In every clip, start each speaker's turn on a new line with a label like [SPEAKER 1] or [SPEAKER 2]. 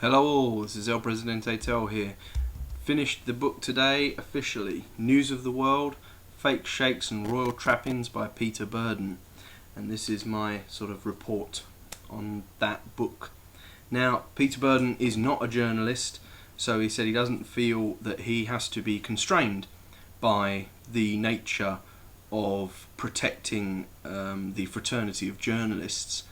[SPEAKER 1] Hello all, this is El Presidente Tel here. Finished the book today officially. News of the World, Fake Sheikhs and Royal Trappings by Peter Burden. And this is my sort of report on that book. Now, Peter Burden is not a journalist, so he said he doesn't feel that he has to be constrained by the nature of protecting the fraternity of journalists,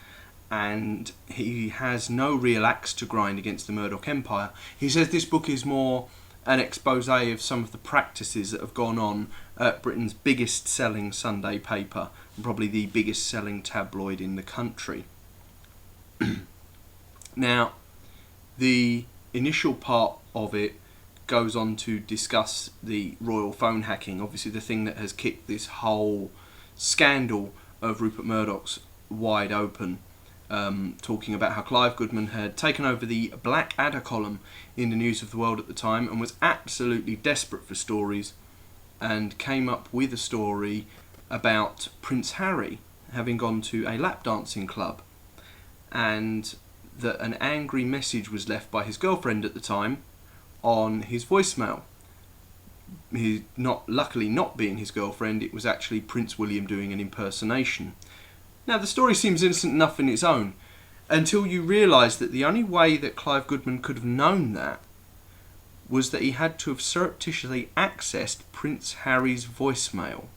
[SPEAKER 1] and he has no real axe to grind against the Murdoch empire. He says this book is more an expose of some of the practices that have gone on at Britain's biggest selling Sunday paper, and probably the biggest selling tabloid in the country. Now, the initial part of it goes on to discuss the royal phone hacking, obviously the thing that has kicked this whole scandal of Rupert Murdoch's wide open, talking about how Clive Goodman had taken over the Black Adder column in the News of the World at the time and was absolutely desperate for stories, and came up with a story about Prince Harry having gone to a lap dancing club, and that an angry message was left by his girlfriend at the time on his voicemail. Luckily not being his girlfriend, it was actually Prince William doing an impersonation. Now, the story seems innocent enough in its own, until you realise that the only way that Clive Goodman could have known that was that he had to have surreptitiously accessed Prince Harry's voicemail.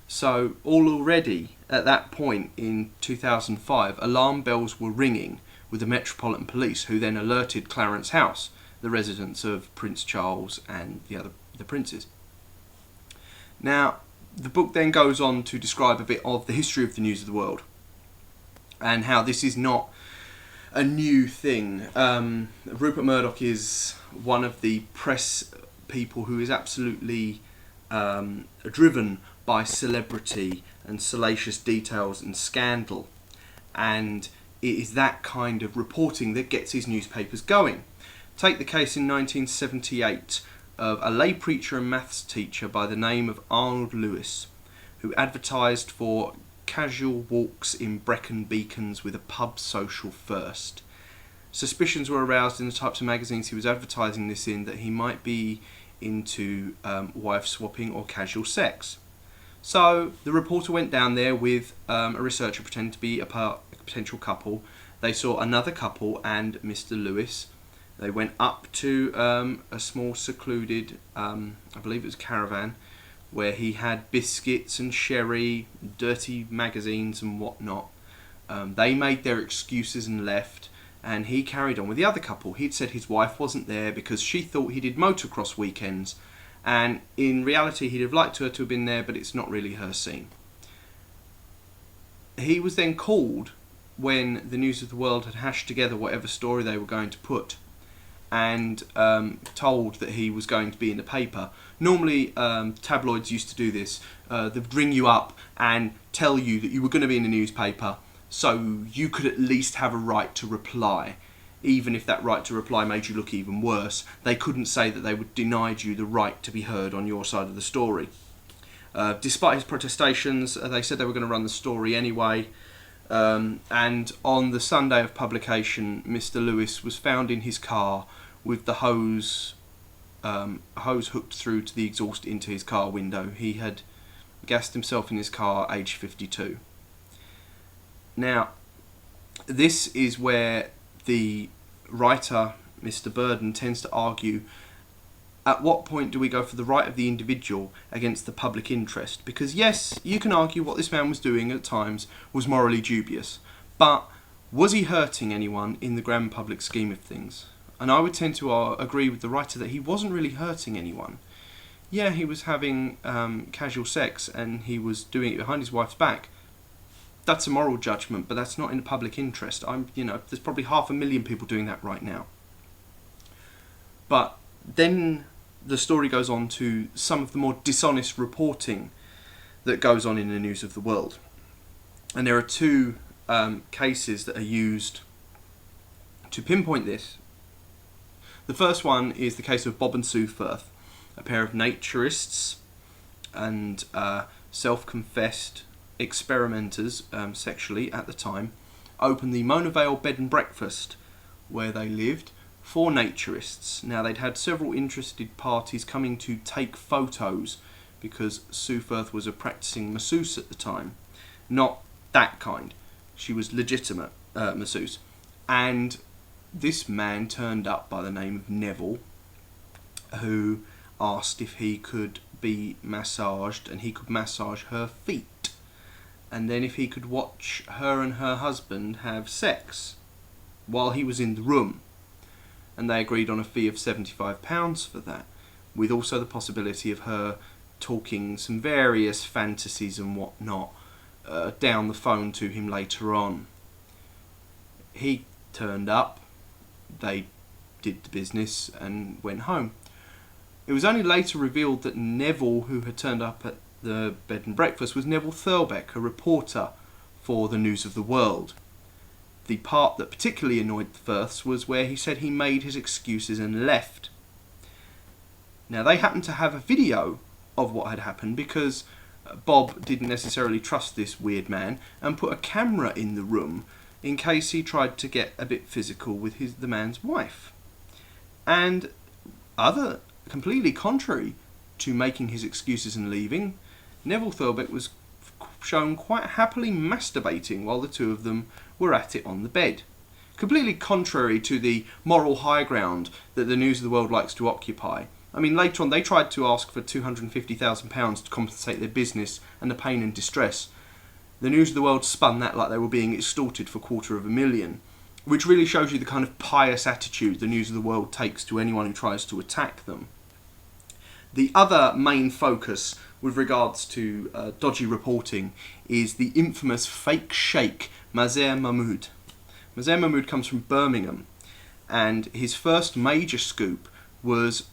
[SPEAKER 1] So already at that point in 2005, alarm bells were ringing with the Metropolitan Police, who then alerted Clarence House, the residence of Prince Charles and the princes. Now, the book then goes on to describe a bit of the history of the News of the World and how this is not a new thing. Rupert Murdoch is one of the press people who is absolutely driven by celebrity and salacious details and scandal, and it is that kind of reporting that gets his newspapers going. Take the case in 1978 of a lay preacher and maths teacher by the name of Arnold Lewis, who advertised for casual walks in Brecon Beacons with a pub social first. Suspicions were aroused in the types of magazines he was advertising this in that he might be into wife swapping or casual sex. So the reporter went down there with a researcher pretending to be a potential couple. They saw another couple and Mr. Lewis. They went up to a small secluded, I believe it was caravan, where he had biscuits and sherry, dirty magazines and whatnot. They made their excuses and left, and he carried on with the other couple. He'd said his wife wasn't there because she thought he did motocross weekends, and in reality he'd have liked her to have been there, but it's not really her scene. He was then called when the News of the World had hashed together whatever story they were going to put, and told that he was going to be in the paper. Normally tabloids used to do this. They'd ring you up and tell you that you were going to be in the newspaper, so you could at least have a right to reply. Even if that right to reply made you look even worse, they couldn't say that they would denied you the right to be heard on your side of the story. Despite his protestations, they said they were going to run the story anyway. And on the Sunday of publication, Mr. Lewis was found in his car with the hose hooked through to the exhaust into his car window. He had gassed himself in his car, age 52. Now, this is where the writer, Mr. Burden, tends to argue, at what point do we go for the right of the individual against the public interest? Because yes, you can argue what this man was doing at times was morally dubious, but was he hurting anyone in the grand public scheme of things? And I would tend to agree with the writer that he wasn't really hurting anyone. Yeah, he was having casual sex and he was doing it behind his wife's back. That's a moral judgment, but that's not in the public interest. There's probably 500,000 people doing that right now. But then the story goes on to some of the more dishonest reporting that goes on in the News of the World. And there are two cases that are used to pinpoint this. The first one is the case of Bob and Sue Firth, a pair of naturists and self-confessed experimenters sexually at the time, opened the Mona Vale bed and breakfast where they lived for naturists. Now, they'd had several interested parties coming to take photos because Sue Firth was a practicing masseuse at the time. Not that kind. She was legitimate masseuse. And this man turned up by the name of Neville, who asked if he could be massaged, and he could massage her feet. And then if he could watch her and her husband have sex while he was in the room. And they agreed on a fee of £75 for that, with also the possibility of her talking some various fantasies and whatnot down the phone to him later on. He turned up, they did the business and went home. It was only later revealed that Neville, who had turned up at the bed and breakfast, was Neville Thurlbeck, a reporter for the News of the World. The part that particularly annoyed the Firths was where he said he made his excuses and left. Now, they happened to have a video of what had happened because Bob didn't necessarily trust this weird man and put a camera in the room in case he tried to get a bit physical with the man's wife. And completely contrary to making his excuses and leaving, Neville Thurlbeck was shown quite happily masturbating while the two of them were at it on the bed. Completely contrary to the moral high ground that the News of the World likes to occupy. I mean, later on they tried to ask for £250,000 to compensate their business and the pain and distress. The News of the World spun that like they were being extorted for £250,000, which really shows you the kind of pious attitude the News of the World takes to anyone who tries to attack them. The other main focus with regards to dodgy reporting is the infamous fake sheikh Mazer Mahmood. Mazer Mahmood comes from Birmingham, and his first major scoop was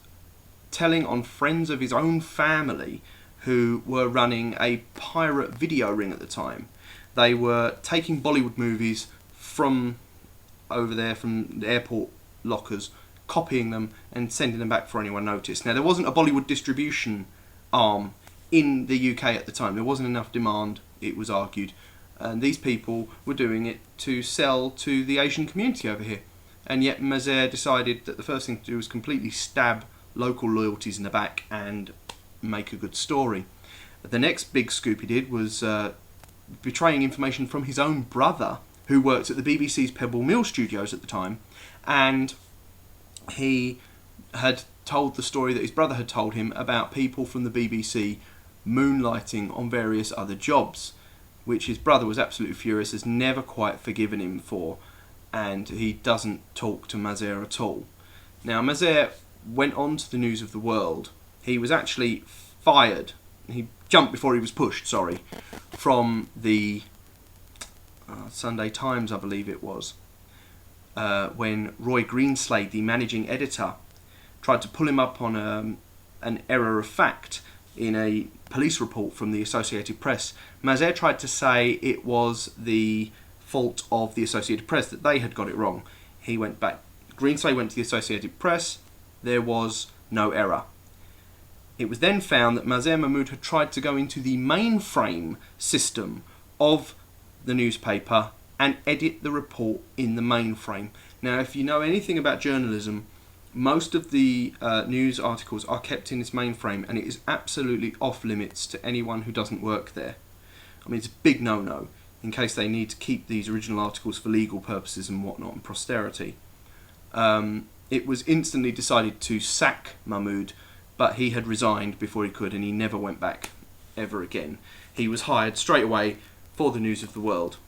[SPEAKER 1] telling on friends of his own family who were running a pirate video ring at the time. They were taking Bollywood movies from over there, from the airport lockers, copying them and sending them back for anyone noticed. Now, there wasn't a Bollywood distribution arm in the UK at the time. There wasn't enough demand, it was argued. And these people were doing it to sell to the Asian community over here. And yet Mazer decided that the first thing to do was completely stab local loyalties in the back and make a good story. The next big scoop he did was betraying information from his own brother, who worked at the BBC's Pebble Mill studios at the time, and he had told the story that his brother had told him about people from the BBC moonlighting on various other jobs, which his brother was absolutely furious, has never quite forgiven him for, and he doesn't talk to Mazer at all. Now, Mazer went on to the News of the World. He was actually fired. He jumped before he was pushed, from the Sunday Times, I believe it was, when Roy Greenslade, the managing editor, tried to pull him up on an error of fact in a police report from the Associated Press. Mazer tried to say it was the fault of the Associated Press, that they had got it wrong. He went back. Greenslade went to the Associated Press. There was no error. It was then found that Mazer Mahmood had tried to go into the mainframe system of the newspaper and edit the report in the mainframe. Now, if you know anything about journalism, most of the news articles are kept in this mainframe, and it is absolutely off limits to anyone who doesn't work there. I mean, it's a big no-no in case they need to keep these original articles for legal purposes and whatnot and posterity. It was instantly decided to sack Mahmood, but he had resigned before he could, and he never went back ever again. He was hired straight away for the News of the World.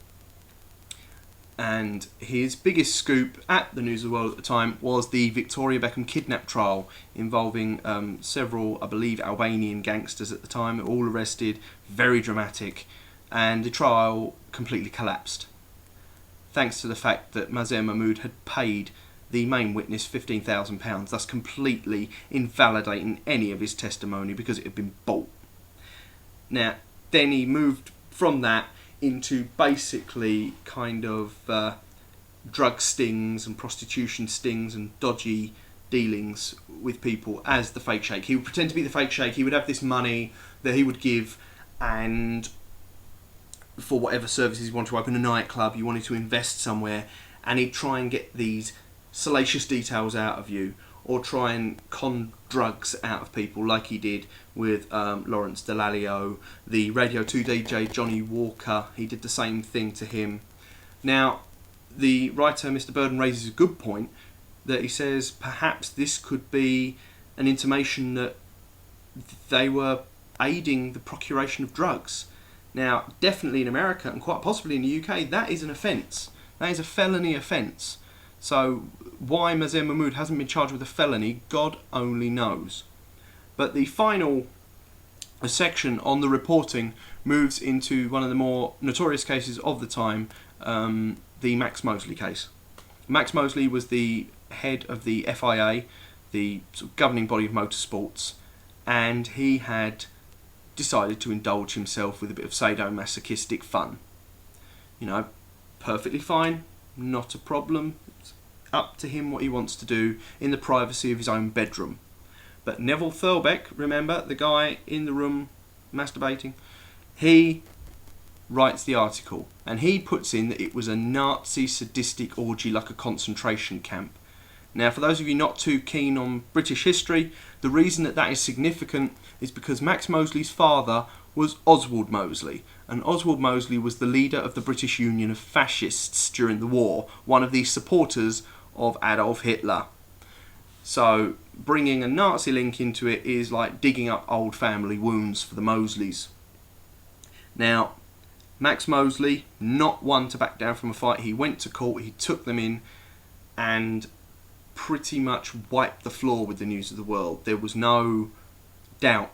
[SPEAKER 1] And his biggest scoop at the News of the World at the time was the Victoria Beckham kidnap trial, involving several, I believe, Albanian gangsters at the time, all arrested, very dramatic, and the trial completely collapsed, thanks to the fact that Mazer Mahmood had paid the main witness £15,000, thus completely invalidating any of his testimony because it had been bought. Now, then he moved from that into basically kind of drug stings and prostitution stings and dodgy dealings with people as the fake sheikh. He would pretend to be the fake sheikh. He would have this money that he would give, and for whatever services he wanted to open a nightclub, you wanted to invest somewhere, and he'd try and get these salacious details out of you, or try and con drugs out of people like he did with Lawrence Dallaglio. The Radio 2 DJ Johnny Walker, he did the same thing to him. Now, the writer Mr. Burden raises a good point, that he says perhaps this could be an intimation that they were aiding the procuration of drugs. Now, definitely in America, and quite possibly in the UK, that is an offence. That is a felony offence. So why Mazen Mahmoud hasn't been charged with a felony, God only knows. But the final section on the reporting moves into one of the more notorious cases of the time, the Max Mosley case. Max Mosley was the head of the FIA, the sort of governing body of motorsports, and he had decided to indulge himself with a bit of sadomasochistic fun. You know, perfectly fine, not a problem. It's up to him what he wants to do in the privacy of his own bedroom. But Neville Thurbeck, remember, the guy in the room masturbating, he writes the article, and he puts in that it was a Nazi sadistic orgy, like a concentration camp. Now, for those of you not too keen on British history, the reason that that is significant is because Max Mosley's father was Oswald Mosley, and Oswald Mosley was the leader of the British Union of Fascists during the war, one of the supporters of Adolf Hitler. So bringing a Nazi link into it is like digging up old family wounds for the Mosleys. Now, Max Mosley, not one to back down from a fight, he went to court, he took them in, and pretty much wiped the floor with the News of the World. There was no doubt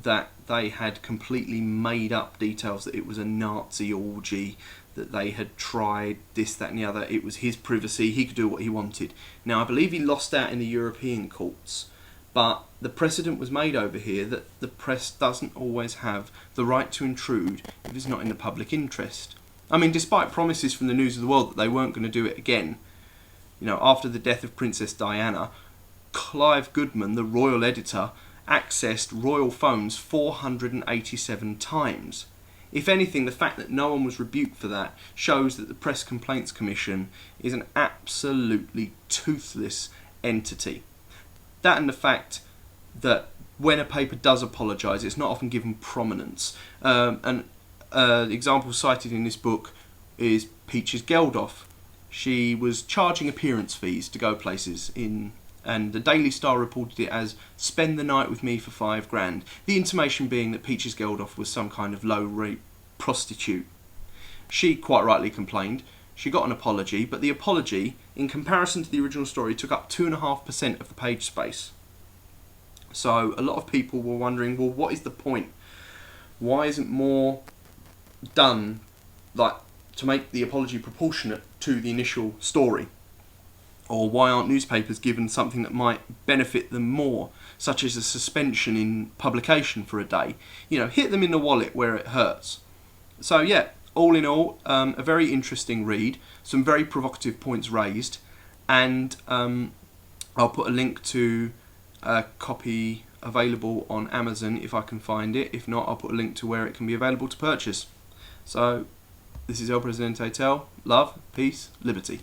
[SPEAKER 1] that they had completely made up details, that it was a Nazi orgy, that they had tried this, that and the other. It was his privacy, he could do what he wanted. Now, I believe he lost out in the European courts, but the precedent was made over here that the press doesn't always have the right to intrude if it's not in the public interest. I mean, despite promises from the News of the World that they weren't going to do it again, you know, after the death of Princess Diana, Clive Goodman, the royal editor, accessed royal phones 487 times. If anything, the fact that no one was rebuked for that shows that the Press Complaints Commission is an absolutely toothless entity. That and the fact that when a paper does apologise, it's not often given prominence. An example cited in this book is Peaches Geldof. She was charging appearance fees to go places and the Daily Star reported it as "spend the night with me for $5,000." The intimation being that Peaches Geldof was some kind of low-rate prostitute. She quite rightly complained. She got an apology, but the apology, in comparison to the original story, took up 2.5% of the page space. So a lot of people were wondering, well, what is the point? Why isn't more done, like, to make the apology proportionate to the initial story? Or why aren't newspapers given something that might benefit them more, such as a suspension in publication for a day? You know, hit them in the wallet where it hurts. So yeah, all in all, a very interesting read, some very provocative points raised, and I'll put a link to a copy available on Amazon if I can find it. If not, I'll put a link to where it can be available to purchase. So, this is El Presidente Tel. Love, peace, liberty.